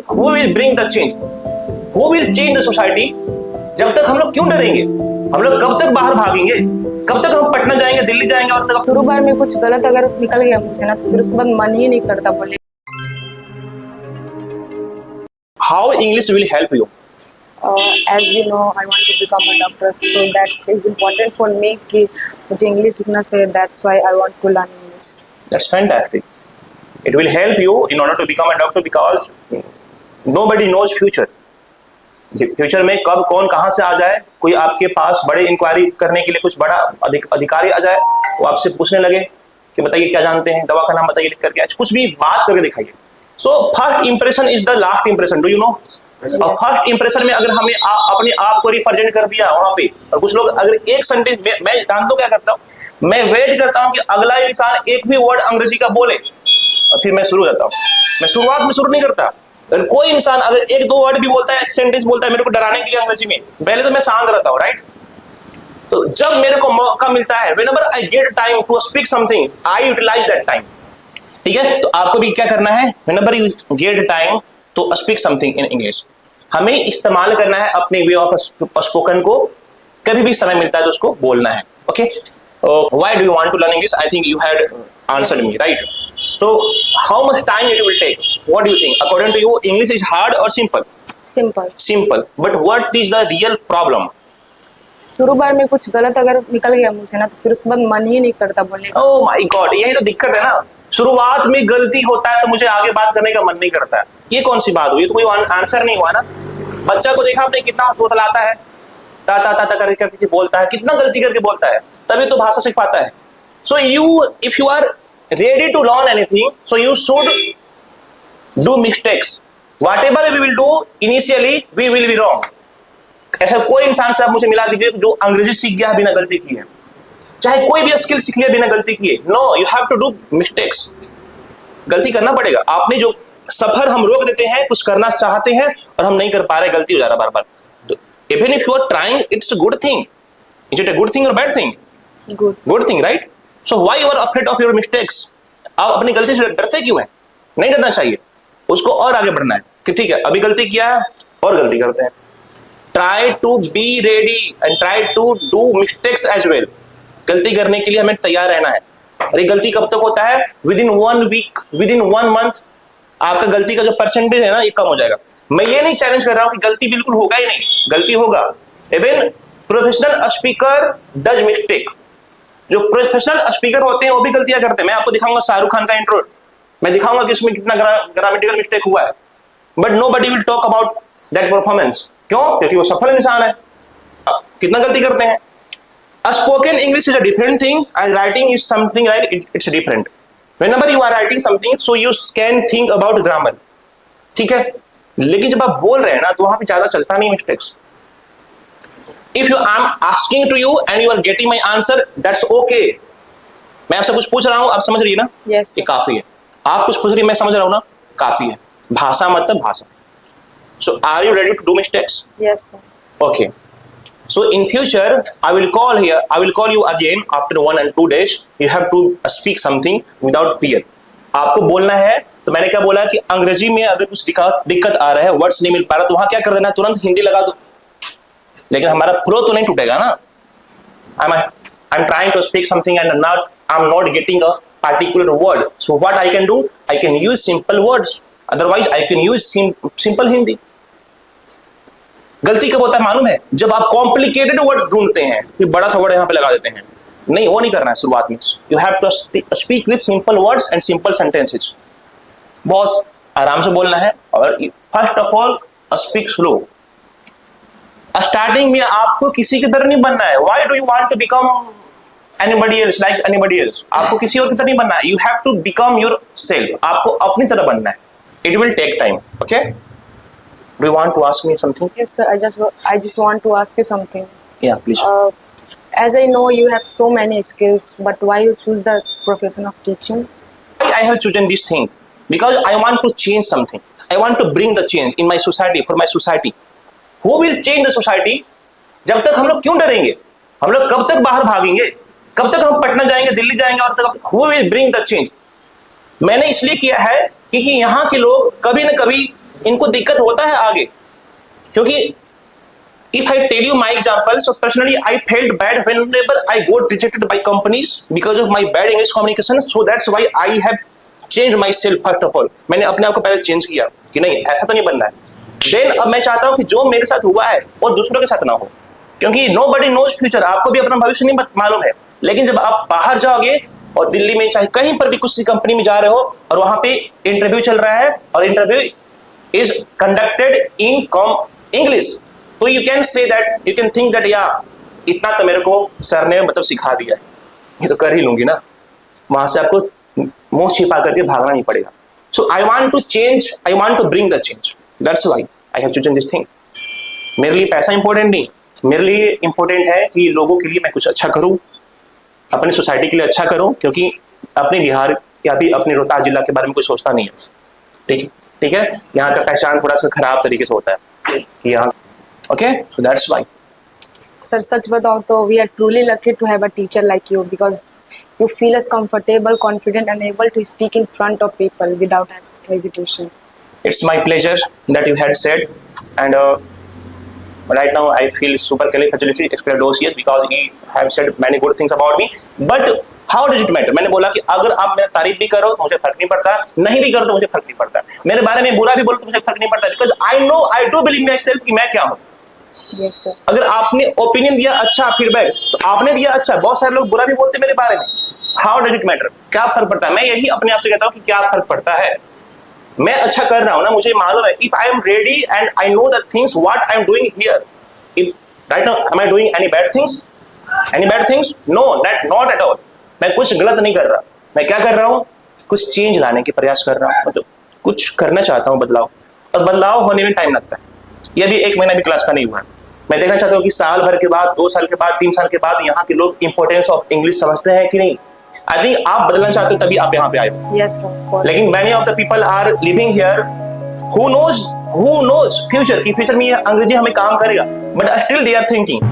Who will bring the change? Who will change the society? जब तक हम लोग क्यों डरेंगे? हम लोग कब तक बाहर भागेंगे? कब तक हम पटना जाएंगे, दिल्ली जाएंगे और तक शुरू बार में कुछ गलत अगर निकल गया मुझसे ना तो फिर उसके बाद मन ही नहीं करता बोले। How English will help you? As you know, I want to become a doctor, so that is important for me कि मुझे इंग्लिश सीखना चाहिए. That's why I want to learn English. That's fantastic. It will help you in order to become a doctor because nobody knows future. Future में कब कौन कहां से आ जाए, कोई आपके पास बड़े इंक्वायरी करने के लिए कुछ बड़ा अधिकारी आ जाए, वो आपसे पूछने लगे कि बताइए क्या जानते हैं, दवा का नाम बताइए, लिख करके कुछ भी बात करके दिखाइए. So first impression is the last impression. Do you know? और फर्स्ट इंप्रेशन में अगर हमने अपने आप को रिप्रेजेंट कर दिया वहां पे, और कुछ लोग अगर एक सेंटेंस मैं जानता हूं क्या करता हूं, मैं वेट करता हूं कि अगला इंसान एक भी वर्ड अंग्रेजी का बोले और फिर मैं शुरू हो जाता हूं. मैं शुरुआत में शुरू नहीं करता. अगर कोई इंसान अगर एक दो वर्ड भी बोलता है, एक सेंटेंस बोलता है मेरे को डराने के लिए अंग्रेजी में, पहले तो मैं शांत रहता हूं, राइट? तो जब मेरे को मौका मिलता है, whenever I get time to speak something, I utilize that time. ठीक है? तो आपको भी क्या करना है? Whenever you get time to speak something in English, हमें इस्तेमाल करना है अपने वे ऑफ स्पोकन को. कभी भी समय मिलता है तो उसको बोलना है. Okay? Why do you want to learn English? I think you had answered me, right? So how much time it will take? What do you think? According to you, English is hard or simple? Simple. Simple. But what is the real problem? शुरू बार में कुछ गलत अगर निकल गया मुझसे ना तो फिर उसके बाद मन ही नहीं करता बोलने का. Oh my God, यही तो दिक्कत है ना. शुरुआत में गलती होता है तो मुझे आगे बात करने का मन नहीं करता है. ये कौन सी बात हुई? ये तो कोई आंसर नहीं हुआ ना. बच्चा को देखा आपने कितना तोतलाता है, ता ता ता ता करके बोलता है, कितना गलती करके बोलता है, तभी तो भाषा सीख पाता है. So if you are ready to learn anything, so you should do mistakes. Whatever we will do initially, we will be wrong. ऐसा कोई इंसान से आप मुझे मिला दीजिए जो अंग्रेजी सीख गया बिना गलती किए, चाहे कोई भी स्किल सीख लिया बिना गलती किए. No, you have to do mistakes. गलती करना पड़ेगा. आपने जो सफर हम रोक देते हैं, कुछ करना चाहते हैं और हम नहीं कर पा रहे, गलती हो जा रहा बार बार. तो even if you are trying, it's a good thing. Is it a good thing और bad thing? Good thing, right? So why you are afraid of your mistakes? आप अपनी गलती से डरते क्यों हैं? नहीं डरना चाहिए, उसको और आगे बढ़ना है कि ठीक है अभी गलती किया है और गलती करते हैं. Try to be ready and try to do mistakes as well. गलती करने के लिए हमें तैयार रहना है. और ये गलती कब तक होता है? Within 1 week, within 1 month आपका गलती का जो परसेंटेज है ना ये कम हो जाएगा. मैं ये नहीं चैलेंज कर रहा हूँ कि गलती बिल्कुल होगा ही नहीं, गलती होगा. Even professional speaker does mistake. जो प्रोफेशनल स्पीकर होते हैं वो भी गलतियां करते हैं. मैं आपको दिखाऊंगा शाहरुख खान का इंट्रो, मैं दिखाऊंगा कि उसमें कितना ग्रामेटिकल मिस्टेक हुआ है. But nobody will talk about that performance. क्यों? क्योंकि वो सफल इंसान है. कितना गलती करते हैं. Spoken English is a different thing and writing is something like it's different. Whenever you are writing something so you can think about grammar. ठीक है? लेकिन जब आप बोल रहे हैं ना तो वहां पे ज्यादा चलता नहीं mistakes. If I'm asking to you and you are getting my answer, that's okay. मैं आपसे कुछ पूछ रहा हूँ, आप समझ रही है ना? Yes. ये काफी है. आप कुछ पूछ रही है, मैं समझ रहा हूँ ना, काफी है. भाषा मतलब भाषा. So are you ready to do mistakes? Yes, sir. Okay. So in future, I will call you again after 1 and 2 days. You have to speak something without fear. आपको बोलना है. तो मैंने क्या बोला कि अंग्रेजी में अगर कुछ दिक्कत आ रहा है, वर्ड्स नहीं मिल पा रहा, तो वहां क्या कर देना, तुरंत हिंदी लगा दो. लेकिन हमारा फ्लो तो नहीं टूटेगा ना. I'm trying to speak something and I'm not getting a particular word. So what I can do? I can use simple words. Otherwise, I can use simple Hindi. गलती कब होता है मालूम है? जब आप कॉम्प्लिकेटेड वर्ड ढूंढते हैं, फिर बड़ा सा वर्ड यहाँ पे लगा देते हैं. नहीं, वो नहीं करना है शुरुआत में. You have to speak with simple words and simple sentences. बहुत आराम से बोलना है. और first of all speak slow. Starting में आपको किसी की तरह नहीं बनना है. Why do you want to become anybody else like anybody else? आपको किसी और की तरह नहीं बनना है. You have to become yourself. आपको अपनी तरह बनना है. It will take time. Okay? Do you want to ask me something? Yes, sir. I just want to ask you something. Yeah, please. As I know you have so many skills, but why you choose the profession of teaching? I have chosen this thing because I want to change something. I want to bring the change in my society, for my society. Who will change the society? जब तक हम लोग क्यों डरेंगे? हम लोग कब तक बाहर भागेंगे? कब तक हम पटना जाएंगे, दिल्ली जाएंगे और तक Who will bring the change? मैंने इसलिए किया है क्योंकि यहाँ के लोग कभी न कभी इनको दिक्कत होता है आगे, क्योंकि if I tell you my example, so personally I felt bad whenever I got rejected by companies because of my bad English communication. So that's why I have changed myself first of all. मैंने अपने आप को पहले change किया कि नहीं ऐसा तो नहीं बनना है। Then अब मैं चाहता हूँ कि जो मेरे साथ हुआ है वो दूसरों के साथ ना हो, क्योंकि nobody knows future, आपको भी अपना भविष्य नहीं मालूम है। लेकिन जब आप बाहर जाओगे और दिल्ली में चाहे कहीं पर भी किसी कंपनी में जा रहे हो और वहां पे इंटरव्यू चल रहा है और interview is conducted in English, तो you can say that, you can think that या इतना तो मेरे को सर ने मतलब सिखा दिया है, ये तो कर ही लूंगी ना, वहां से आपको मुंह छिपा करके भागना नहीं पड़ेगा। So I want to change, I want to bring the change, that's why I have chosen this thing. मेरे लिए पैसा इंपॉर्टेंट नहीं, मेरे लिए इंपॉर्टेंट है कि लोगों के लिए मैं कुछ अच्छा करूं, अपनी सोसाइटी के लिए अच्छा करूं, क्योंकि अपने बिहार या भी अपने रोहतास जिला के बारे में कुछ सोचता नहीं है। ठीक है, यहाँ का पहचान थोड़ा सा खराब तरीके से होता है कि यहाँ, okay, so that's why. Sir सच बताओ तो we are truly lucky to have a teacher like you because you feel as comfortable, confident and able to speak in front of people without hesitation. It's my pleasure that you had said, and right now I feel supercalifragilisticexpialidocious because he have said many good things about me. But how does it matter? मैंने बोला कि अगर आप मेरा तारीफ भी करो तो मुझे फर्क नहीं पड़ता, नहीं भी करो तो मुझे फर्क नहीं पड़ता, मेरे बारे में बुरा भी बोलो तो मुझे फर्क नहीं पड़ता, because I know, I do believe myself कि मैं क्या हूँ। Yes sir. अगर आपने ओपिनियन दिया अच्छा फीडबैक तो आपने दिया अच्छा, बहुत सारे लोग बुरा भी बोलते मेरे बारे में, हाउ डज इट मैटर, क्या फर्क पड़ता है? मैं यही अपने आप से कहता हूँ कि क्या फर्क पड़ता है, मैं अच्छा कर रहा हूँ ना, मुझे मालूम है, if I am ready and I know the things what I am doing here, if right now am I doing any bad things, no, that not at all, मैं कुछ गलत नहीं कर रहा, मैं क्या कर रहा हूँ, कुछ चेंज लाने के प्रयास कर रहा हूँ, मतलब कुछ करना चाहता हूँ बदलाव, और बदलाव होने में टाइम लगता है, ये भी 1 महीना भी क्लास का नहीं हुआ है। मैं देखना चाहता हूँ कि साल भर के बाद, 2 साल के बाद, 3 साल के बाद यहाँ के लोग इंपॉर्टेंस ऑफ इंग्लिश समझते हैं कि नहीं। आई थिंक आप बदलना चाहते हो तभी आप यहाँ पे आए हो। Yes sir, of course. लेकिन many of the people are living here who knows future, कि फ्यूचर में ये अंग्रेजी हमें काम करेगा, but still they are thinking